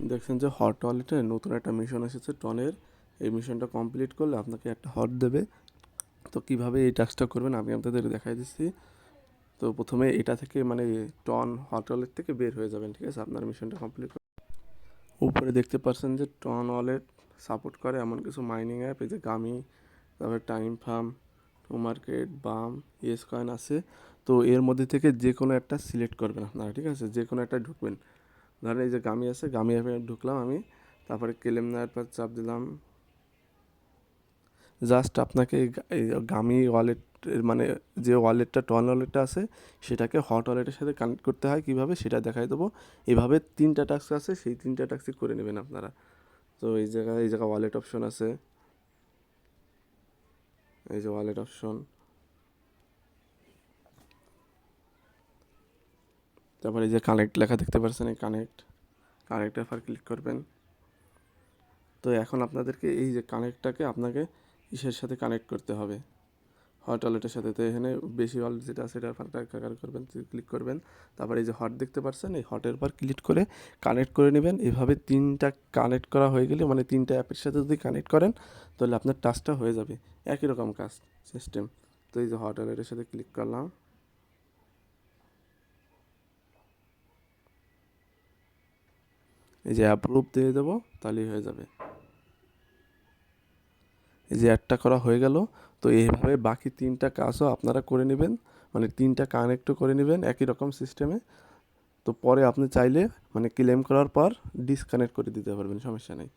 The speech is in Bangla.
দেখছেন যে হট ওয়ালেটে নতুন একটা মিশন এসেছে টনের। এই মিশনটা কমপ্লিট করলে আপনাকে একটা হট দেবে। তো কিভাবে এই টাস্কটা করবেন আমি আপনাদের দেখাই দিচ্ছি। তো প্রথমে এটা থেকে মানে টন হট ওয়ালেট থেকে বের হয়ে যাবেন, ঠিক আছে? আপনার মিশনটা কমপ্লিট উপরে দেখতে পাচ্ছেন যে টন ওয়ালেট সাপোর্ট করে এমন কিছু মাইনিং অ্যাপ, এই যে গামি, তারপরে টাইম ফার্ম, টু মার্কেট, বাম, ইয়েস কয়েন আছে। তো এর মধ্যে থেকে যে কোনো একটা সিলেক্ট করবেন আপনারা, ঠিক আছে? যে কোনো একটা ঢুকবেন। ধরেন এই যে গামি আছে, গামি অ্যাপে ঢুকলাম আমি, তারপরে ক্লেম নেওয়ার পর চাপ দিলাম। জাস্ট আপনাকে এই গামি ওয়ালেটের মানে যে ওয়ালেটটা টন ওয়ালেটটা আছে সেটাকে হট ওয়ালেটের সাথে কানেক্ট করতে হয় কীভাবে সেটা দেখাই দেবো। এভাবে 3টা টাস্ক আছে, সেই 3টা টাস্কই করে নেবেন আপনারা। তো এই জায়গায় ওয়ালেট অপশন আছে, এই যে ওয়ালেট অপশন, তারপরে এই যে কানেক্ট লেখা দেখতে পাচ্ছেন, এই কানেক্টের পর ক্লিক করবেন। তো এখন আপনাদেরকে এই যে কানেক্টটাকে আপনাকে ইসের সাথে কানেক্ট করতে হবে, হট ওয়ালেটের সাথে। তো এখানে বেশি ওয়ালেট যেটা আছে সেটার ফাঁকা করবেন, ক্লিক করবেন। তারপরে এই যে হট দেখতে পাচ্ছেন, এই হটের পর ক্লিক করে কানেক্ট করে নেবেন। এভাবে 3টা কানেক্ট করা হয়ে গেলে মানে 3টা অ্যাপের সাথে যদি কানেক্ট করেন তাহলে আপনার টাস্কটা হয়ে যাবে। একই রকম কাজ সিস্টেম। তো এই যে হট ওয়ালেটের সাথে ক্লিক করলাম, এই যে অ্যাপ্রুভ দিয়ে দেবো, তাহলেই হয়ে যাবে। এই যে অ্যাডটা করা হয়ে গেল। তো এইভাবে বাকি 3টা কাজও আপনারা করে নেবেন, মানে 3টা কানেক্টও করে নেবেন একই রকম সিস্টেমে। তো পরে আপনি চাইলে মানে ক্লেম করার পর ডিসকানেক্ট করে দিতে পারবেন, সমস্যা নেই।